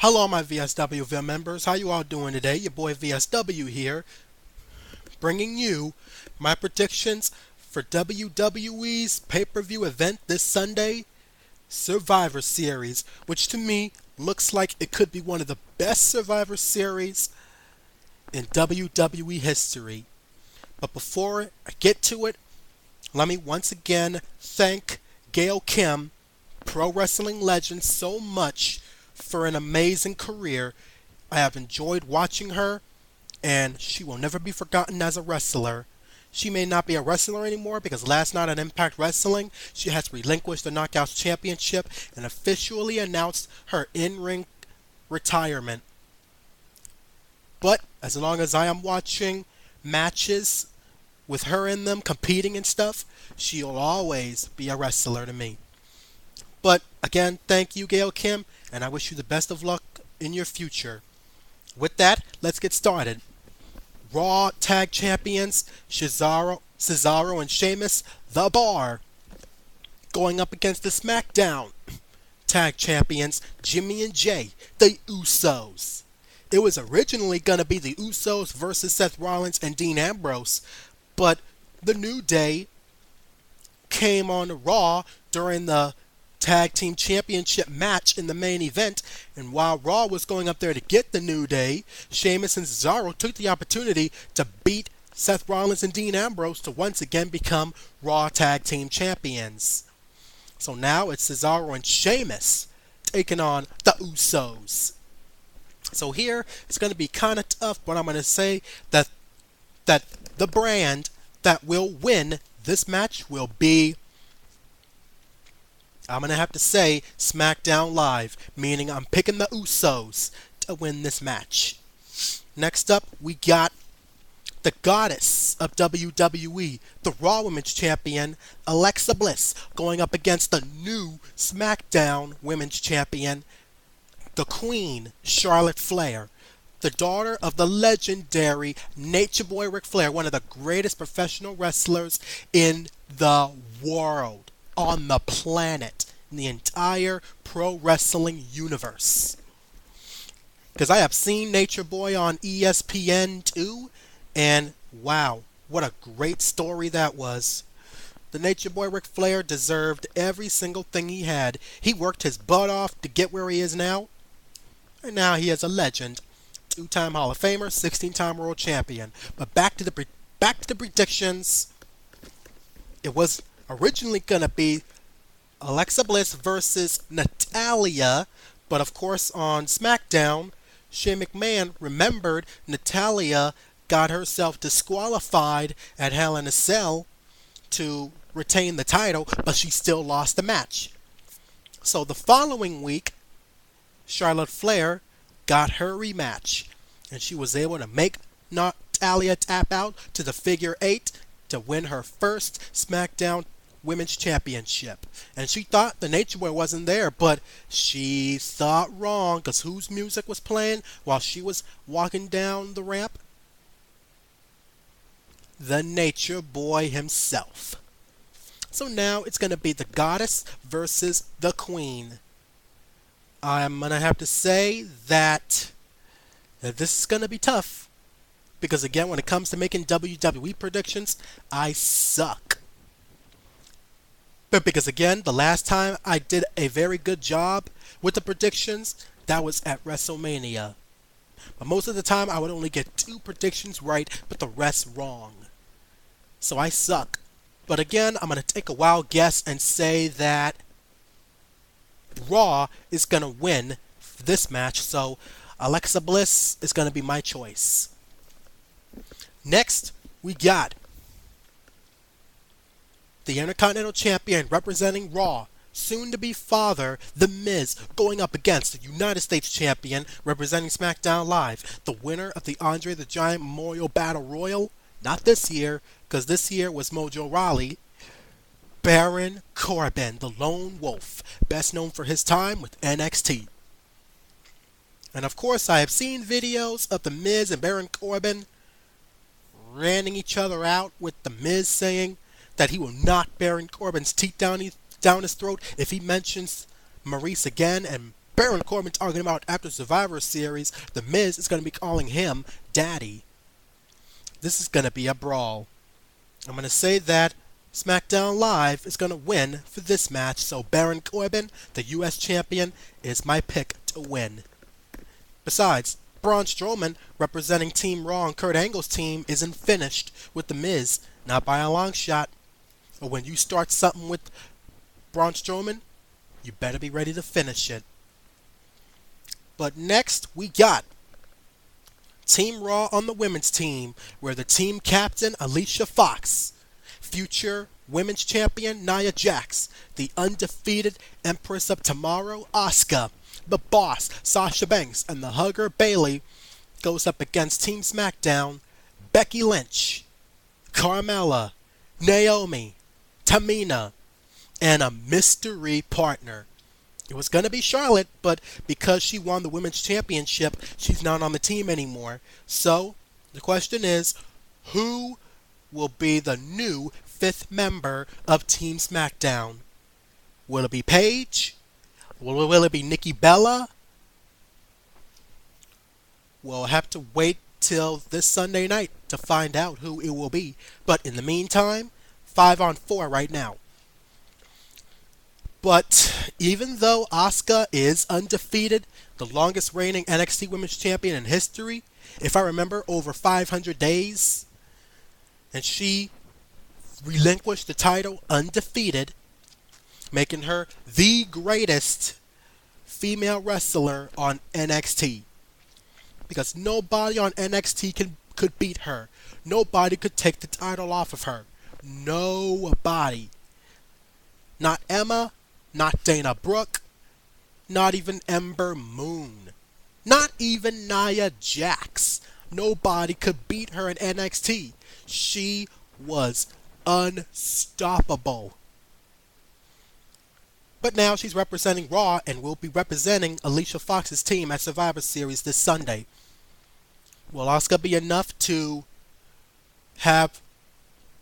Hello, my VSW members. How you all doing today? Your boy VSW here, bringing you my predictions for WWE's pay-per-view event this Sunday, Survivor Series, which to me looks like it could be one of the best Survivor Series in WWE history. But before I get to it, let me once again thank Gail Kim, pro wrestling legend, so much for an amazing career. I have enjoyed watching her, and she will never be forgotten as a wrestler. She may not be a wrestler anymore because last night on Impact Wrestling, she has relinquished the Knockouts Championship and officially announced her in-ring retirement. But as long as I am watching matches with her in them, competing and stuff, she'll always be a wrestler to me. But again, thank you, Gail Kim, and I wish you the best of luck in your future. With that, let's get started. Raw Tag Champions Cesaro and Sheamus, The Bar, going up against the SmackDown Tag Champions Jimmy and Jay, The Usos. It was originally going to be the Usos versus Seth Rollins and Dean Ambrose, but the New Day came on Raw during the Tag Team Championship match in the main event, and while Raw was going up there to get the New Day, Sheamus and Cesaro took the opportunity to beat Seth Rollins and Dean Ambrose to once again become Raw Tag Team Champions. So now it's Cesaro and Sheamus taking on the Usos. So here it's going to be kind of tough, but I'm going to say that the brand that will win this match will be, I'm going to have to say, SmackDown Live, meaning I'm picking the Usos to win this match. Next up, we got the goddess of WWE, the Raw Women's Champion, Alexa Bliss, going up against the new SmackDown Women's Champion, the Queen, Charlotte Flair, the daughter of the legendary Nature Boy Ric Flair, one of the greatest professional wrestlers in the world, on the planet, in the entire pro wrestling universe. Because I have seen Nature Boy on ESPN too, and wow, what a great story that was. The Nature Boy Ric Flair deserved every single thing he had. He worked his butt off to get where he is now, and now he is a legend. Two-time Hall of Famer, 16-time World Champion. But back to the predictions. It was originally going to be Alexa Bliss versus Natalya, but of course on SmackDown, Shane McMahon remembered Natalya got herself disqualified at Hell in a Cell to retain the title, but she still lost the match. So the following week, Charlotte Flair got her rematch, and she was able to make Natalya tap out to the figure 8 to win her first SmackDown Women's Championship. And she thought the Nature Boy wasn't there, but she thought wrong, because whose music was playing while she was walking down the ramp? The Nature Boy himself. So now it's going to be the Goddess versus the Queen. I'm going to have to say that this is going to be tough. Because again, when it comes to making WWE predictions, I suck. But because again, the last time I did a very good job with the predictions, that was at WrestleMania. But most of the time, I would only get 2 predictions right, but the rest wrong. So I suck. But again, I'm going to take a wild guess and say that Raw is going to win this match, so Alexa Bliss is going to be my choice. Next, we got the Intercontinental Champion representing Raw, soon-to-be father, The Miz, going up against the United States Champion representing SmackDown Live, the winner of the Andre the Giant Memorial Battle Royal, not this year, because this year was Mojo Rawley, Baron Corbin, the Lone Wolf, best known for his time with NXT. And of course, I have seen videos of The Miz and Baron Corbin ranting each other out, with The Miz saying that he will knock Baron Corbin's teeth down his throat if he mentions Maurice again, and Baron Corbin talking about after Survivor Series, The Miz is going to be calling him Daddy. This is going to be a brawl. I'm going to say that SmackDown Live is going to win for this match, so Baron Corbin, the U.S. champion, is my pick to win. Besides, Braun Strowman, representing Team Raw and Kurt Angle's team, isn't finished with The Miz, not by a long shot. But when you start something with Braun Strowman, you better be ready to finish it. But next, we got Team Raw on the women's team, where the team captain, Alicia Fox, future women's champion, Nia Jax, the undefeated Empress of Tomorrow, Asuka, the Boss, Sasha Banks, and the Hugger, Bayley, goes up against Team SmackDown, Becky Lynch, Carmella, Naomi, Tamina, and a mystery partner. It was going to be Charlotte, but because she won the Women's Championship, she's not on the team anymore. So, the question is, who will be the new 5th member of Team SmackDown? Will it be Paige? Will it be Nikki Bella? We'll have to wait till this Sunday night to find out who it will be. But in the meantime, 5-on-4 right now. But even though Asuka is undefeated, the longest reigning NXT Women's Champion in history, if I remember, over 500 days, and she relinquished the title undefeated, making her the greatest female wrestler on NXT. Because nobody on NXT could beat her. Nobody could take the title off of her. Nobody. Not Emma. Not Dana Brooke, not even Ember Moon, not even Nia Jax. Nobody could beat her in NXT. She was unstoppable. But now she's representing Raw and will be representing Alicia Fox's team at Survivor Series this Sunday. Will Asuka be enough to have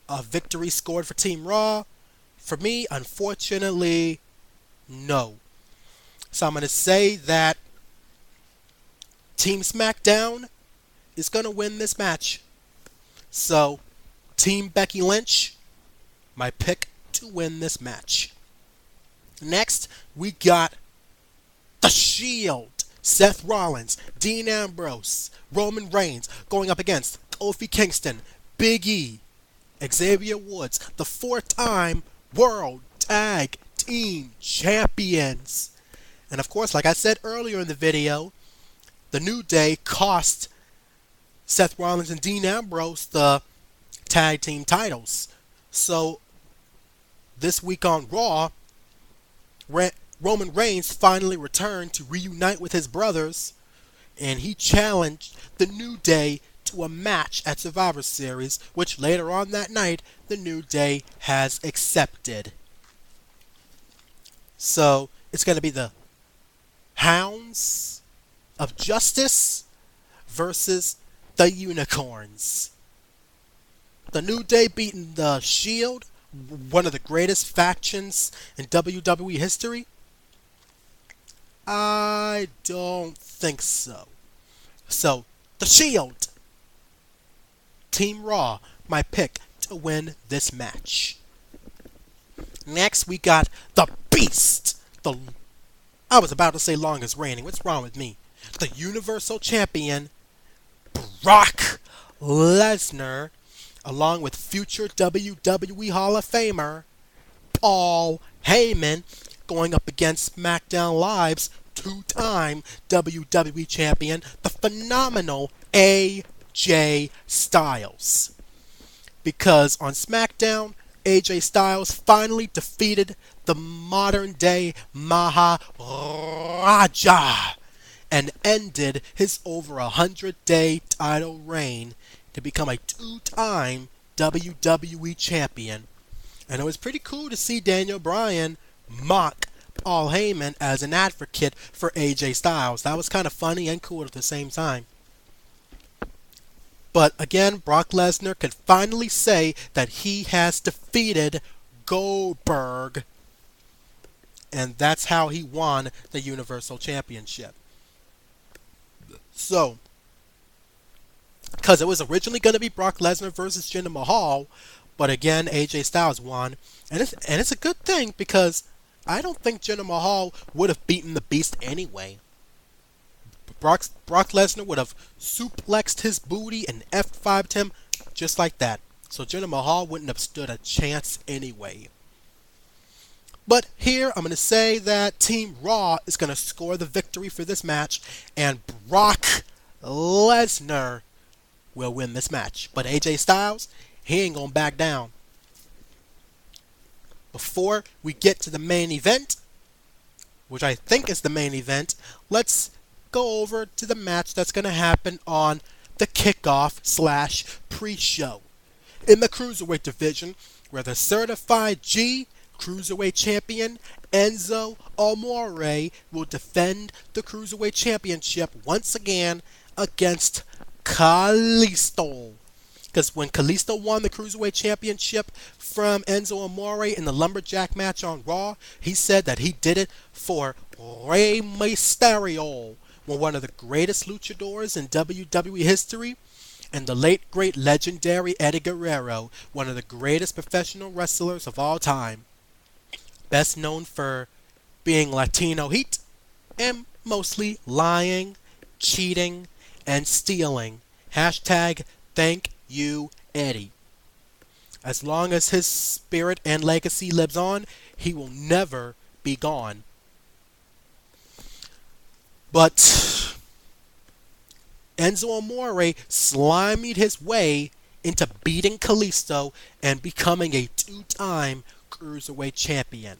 a victory scored for Team Raw? For me, unfortunately, no. So I'm going to say that Team SmackDown is going to win this match. So, Team Becky Lynch, my pick to win this match. Next, we got The Shield. Seth Rollins, Dean Ambrose, Roman Reigns going up against Kofi Kingston, Big E, Xavier Woods, the 4-time World Tag Team Champions. And of course, like I said earlier in the video, the New Day cost Seth Rollins and Dean Ambrose the tag team titles. So this week on Raw, Roman Reigns finally returned to reunite with his brothers, and he challenged the New Day to a match at Survivor Series, which later on that night, the New Day has accepted. So, it's going to be the Hounds of Justice versus the Unicorns. The New Day beating the Shield, one of the greatest factions in WWE history? I don't think so. So, the Shield, Team Raw, my pick to win this match. Next, we got the Beast. I was about to say longest reigning. What's wrong with me? The Universal Champion, Brock Lesnar, along with future WWE Hall of Famer, Paul Heyman, going up against SmackDown Live's 2-time WWE Champion, the phenomenal AJ Styles. Because on SmackDown, AJ Styles finally defeated the modern-day Maharaja and ended his over 100-day title reign to become a 2-time WWE Champion. And it was pretty cool to see Daniel Bryan mock Paul Heyman as an advocate for AJ Styles. That was kind of funny and cool at the same time. But again, Brock Lesnar could finally say that he has defeated Goldberg and that's how he won the Universal Championship. So, because it was originally going to be Brock Lesnar versus Jinder Mahal, but again, AJ Styles won, and it's a good thing because I don't think Jinder Mahal would have beaten the Beast anyway. Brock Lesnar would have suplexed his booty and F5'd him just like that. So Jinder Mahal wouldn't have stood a chance anyway. But here I'm going to say that Team Raw is going to score the victory for this match, and Brock Lesnar will win this match. But AJ Styles, he ain't going to back down. Before we get to the main event, which I think is the main event, let's go over to the match that's going to happen on the kickoff / pre-show. In the Cruiserweight division, where the Certified G Cruiserweight Champion Enzo Amore will defend the Cruiserweight Championship once again against Kalisto. Because when Kalisto won the Cruiserweight Championship from Enzo Amore in the Lumberjack match on Raw, he said that he did it for Rey Mysterio, one of the greatest luchadors in WWE history, and the late great legendary Eddie Guerrero, one of the greatest professional wrestlers of all time. Best known for being Latino Heat and mostly lying, cheating, and stealing. Hashtag thank you, Eddie. As long as his spirit and legacy lives on, he will never be gone. But Enzo Amore slimed his way into beating Kalisto and becoming a two-time Cruiserweight Champion.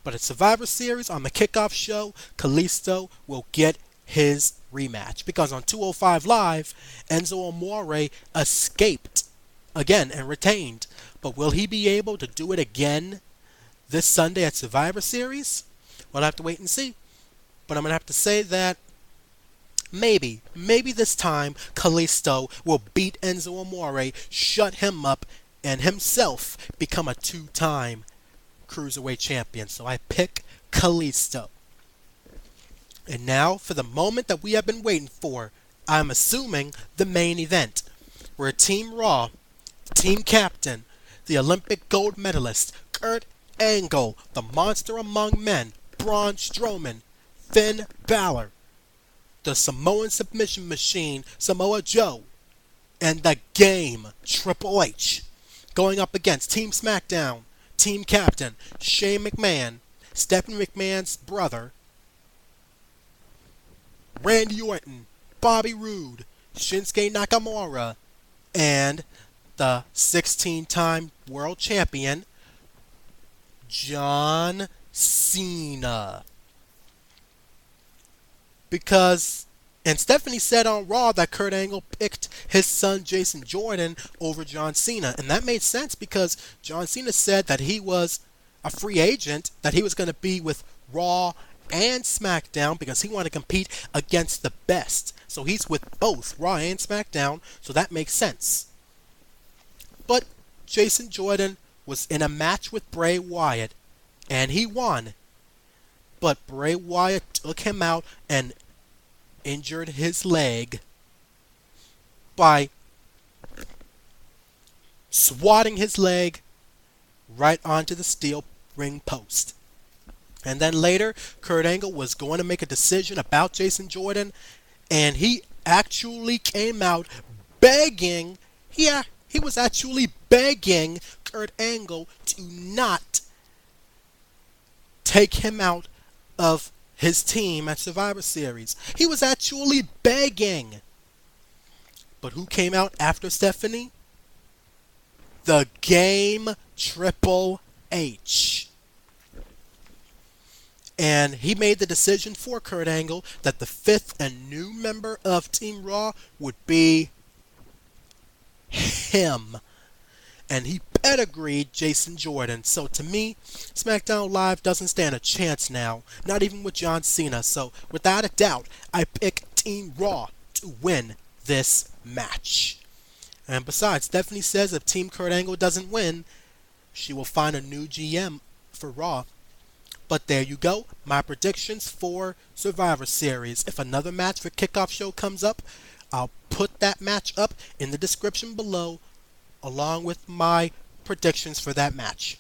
But at Survivor Series on the kickoff show, Kalisto will get his rematch. Because on 205 Live, Enzo Amore escaped again and retained. But will he be able to do it again this Sunday at Survivor Series? We'll have to wait and see. But I'm going to have to say that maybe this time Kalisto will beat Enzo Amore, shut him up, and himself become a two-time Cruiserweight Champion. So I pick Kalisto. And now for the moment that we have been waiting for, I'm assuming the main event, where Team Raw, team captain, the Olympic gold medalist, Kurt Angle, the monster among men, Braun Strowman, Finn Balor, the Samoan submission machine, Samoa Joe, and the Game, Triple H, going up against Team SmackDown, team captain, Shane McMahon, Stephanie McMahon's brother, Randy Orton, Bobby Roode, Shinsuke Nakamura, and the 16-time world champion, John Cena. And Stephanie said on Raw that Kurt Angle picked his son Jason Jordan over John Cena. And that made sense because John Cena said that he was a free agent, that he was going to be with Raw and SmackDown because he wanted to compete against the best. So he's with both Raw and SmackDown, so that makes sense. But Jason Jordan was in a match with Bray Wyatt, and he won. But Bray Wyatt took him out and injured his leg by swatting his leg right onto the steel ring post. And then later, Kurt Angle was going to make a decision about Jason Jordan, and he actually came out begging, he was actually begging Kurt Angle to not take him out of his team at Survivor Series. He was actually begging. But who came out after Stephanie? The Game, Triple H. And he made the decision for Kurt Angle that the fifth and new member of Team Raw would be him. And he pedigreed Jason Jordan. So to me, SmackDown Live doesn't stand a chance now. Not even with John Cena. So without a doubt, I pick Team Raw to win this match. And besides, Stephanie says if Team Kurt Angle doesn't win, she will find a new GM for Raw. But there you go, my predictions for Survivor Series. If another match for Kickoff Show comes up, I'll put that match up in the description below along with my predictions for that match.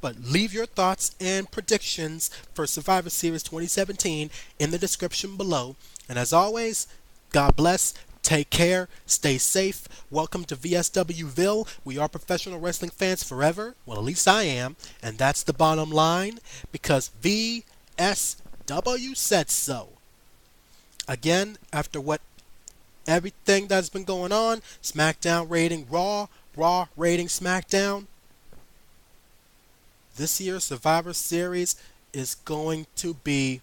But leave your thoughts and predictions for Survivor Series 2017 in the description below. And as always, God bless, take care, stay safe. Welcome to VSWville. We are professional wrestling fans forever. Well, at least I am. And that's the bottom line because VSW said so. Again, after everything that's been going on, SmackDown rating Raw rating SmackDown, this year's Survivor Series is going to be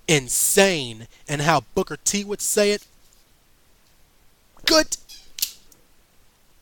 insane. And how Booker T would say it, good